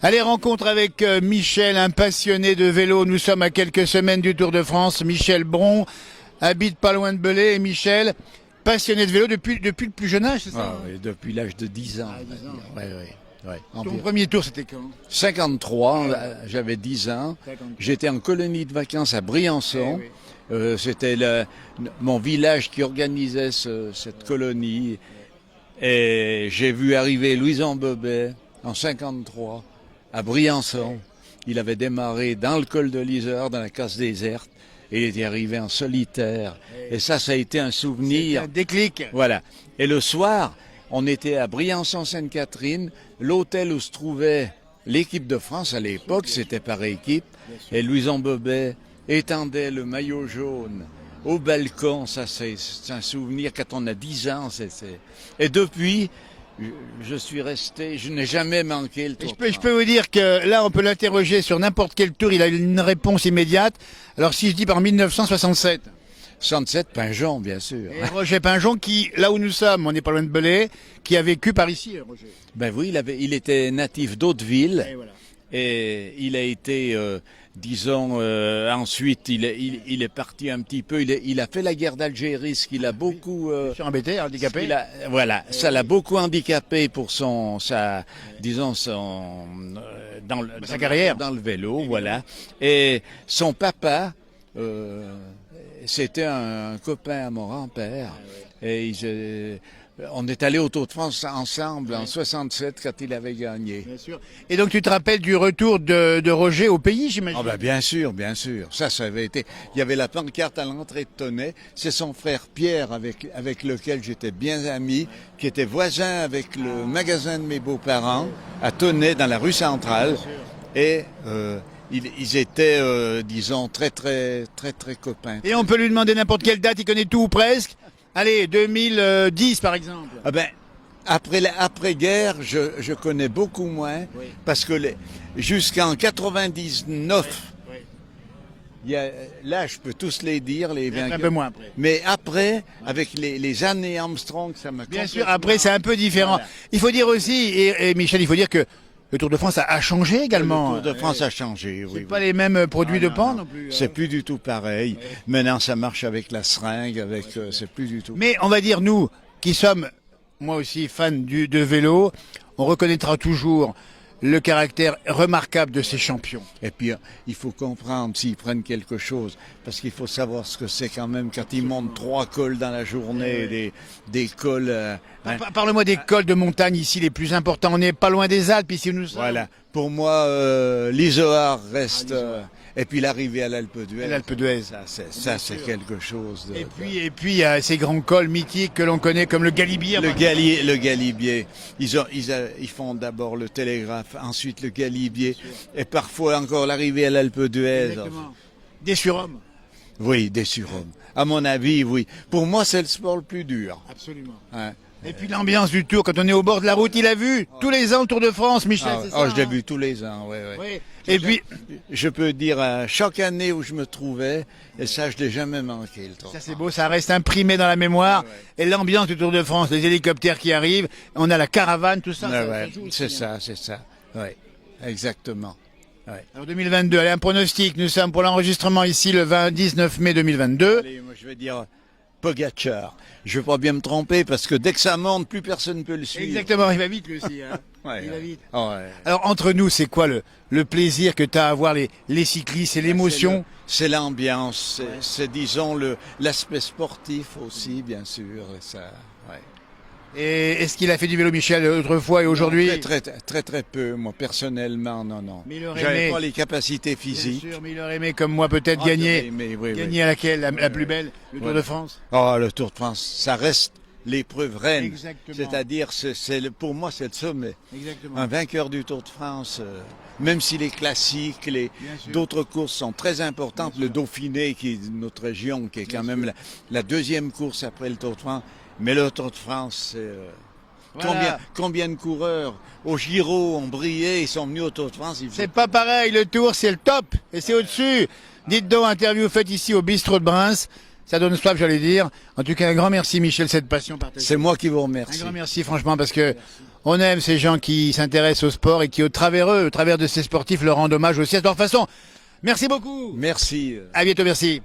Allez, rencontre avec Michel, un passionné de vélo. Nous sommes à quelques semaines du Tour de France. Michel Bron habite pas loin de Belay. Et Michel, passionné de vélo depuis le plus jeune âge, c'est ça? Oui, depuis l'âge de 10 ans. Ah, 10 ans. Ouais, Ton premier tour, c'était quand? 53, j'avais 10 ans. 53. J'étais en colonie de vacances à Briançon. Eh oui. C'était mon village qui organisait cette colonie. Et j'ai vu arriver Louison Bobet en 53 à Briançon. Il avait démarré dans le col de l'Isère, dans la casse déserte. Et il était arrivé en solitaire. Et ça a été un souvenir. Un déclic. Voilà. Et le soir, on était à Briançon-Sainte-Catherine, l'hôtel où se trouvait l'équipe de France à l'époque, c'était par équipe, et Louison Bobet étendait le maillot jaune au balcon. Ça, c'est un souvenir quand on a 10 ans. Et depuis, je suis resté, je n'ai jamais manqué le Tour de Je peux vous dire que là, on peut l'interroger sur n'importe quel tour, il a une réponse immédiate. Alors si je dis par 1967. 67, Pinjon, bien sûr. Et Roger Pinjon, qui, là où nous sommes, on n'est pas loin de Belay, qui a vécu par ici, Roger. Ben oui, il était natif d'Hauteville. Et voilà. Et il a été, disons, ensuite, il est parti un petit peu. Il a fait la guerre d'Algérie, ce qu'il a beaucoup. Sur embêté, handicapé. Voilà, ça l'a beaucoup handicapé pour sa carrière. Dans le vélo, voilà. Et son papa, c'était un copain à mon grand-père. Et on est allé au Tour de France ensemble en 67 quand il avait gagné. Bien sûr. Et donc tu te rappelles du retour de Roger au pays, j'imagine? Ah ben bien sûr, bien sûr. Ça avait été. Il y avait la pancarte à l'entrée de Tonnet. C'est son frère Pierre avec lequel j'étais bien ami, qui était voisin avec le magasin de mes beaux-parents à Tonnet dans la rue centrale. Et ils étaient, disons, très copains. Et on peut lui demander n'importe quelle date, il connaît tout ou presque. Allez, 2010 par exemple. Ah ben, après-guerre, je connais beaucoup moins, Oui. parce que jusqu'en 99, là je peux tous les dire, les Un vainqueurs. peu moins après. Mais après, avec les années Armstrong, ça m'a Bien sûr, complètement- après c'est un peu différent. Voilà. Il faut dire aussi, et Michel, il faut dire que le Tour de France a changé également. Le Tour de France a changé, C'est oui. pas oui. les mêmes produits de pan Non. non plus. C'est plus du tout pareil. Maintenant, ça marche avec la seringue, c'est plus du tout. Mais on va dire, nous, qui sommes, moi aussi, fans de vélo, on reconnaîtra toujours le caractère remarquable de ces champions. Et puis, il faut comprendre s'ils prennent quelque chose, parce qu'il faut savoir ce que c'est quand même quand ils montent 3 cols dans la journée, des cols... Parle-moi des cols de montagne ici les plus importants. On n'est pas loin des Alpes ici où nous sommes. Voilà. Pour moi, l'Izoard reste... et puis l'arrivée à l'Alpe d'Huez. L'Alpe d'Huez. Ça, c'est quelque chose de... Et puis il y a ces grands cols mythiques que l'on connaît comme le Galibier. Le Galibier. Ils font d'abord le Télégraphe, ensuite le Galibier, et parfois encore l'arrivée à l'Alpe d'Huez. Exactement. Des surhommes. Oui, des surhommes. À mon avis, oui. Pour moi, c'est le sport le plus dur. Absolument. Hein. Et puis l'ambiance du Tour, quand on est au bord de la route, il a vu tous les ans le Tour de France, Michel. c'est ça, Je l'ai hein? vu tous les ans, oui. Oui. Et puis, Je peux dire, chaque année où je me trouvais, et ça, je l'ai jamais manqué, le Tour. ça c'est beau, ça reste imprimé dans la mémoire. Et l'ambiance du Tour de France, les hélicoptères qui arrivent, on a la caravane, tout ça. Ça joue aussi, c'est hein. ça. Oui, exactement. Ouais. Alors 2022, allez, un pronostic. Nous sommes pour l'enregistrement ici le 19 mai 2022. Allez, moi, je vais dire Pogacar. Je vais pas bien me tromper, parce que dès que ça monte, plus personne ne peut le suivre. Exactement, il va vite lui aussi. Hein. Ouais, Il va ouais. vite. Ah ouais. Alors entre nous, c'est quoi le plaisir que tu as à voir les cyclistes, c'est l'émotion? C'est l'ambiance, c'est disons l'aspect sportif aussi, bien sûr. Et ça, ouais. Et est-ce qu'il a fait du vélo, Michel, autrefois et aujourd'hui? Très peu, moi personnellement, non. Mais il aurait J'avais aimé. pas les capacités Bien physiques. sûr, mais il aurait aimé, comme moi, peut-être Ah, gagner. mais oui. Gagner à laquelle? La plus belle? Le Tour Ouais. de France? Le Tour de France, ça reste l'épreuve reine. Exactement. C'est-à-dire, pour moi, c'est le sommet. Exactement. Un vainqueur du Tour de France, même si les classiques, Bien sûr. d'autres courses sont très importantes, le Dauphiné, qui est notre région, qui est quand même la deuxième course après le Tour de France, mais le Tour de France, c'est... Voilà. Combien de coureurs au Giro ont brillé, ils sont venus au Tour de France. C'est pas pareil, le Tour, c'est le top, et c'est au-dessus. Dites donc, interview faite ici au bistrot de Bruns. Ça donne soif, j'allais dire. En tout cas, un grand merci, Michel, cette passion partagée. C'est moi qui vous Un remercie. grand merci, franchement, parce que On aime ces gens qui s'intéressent au sport et qui, au travers eux, au travers de ces sportifs, leur rendent hommage aussi à leur façon. Merci beaucoup. Merci. À bientôt, merci.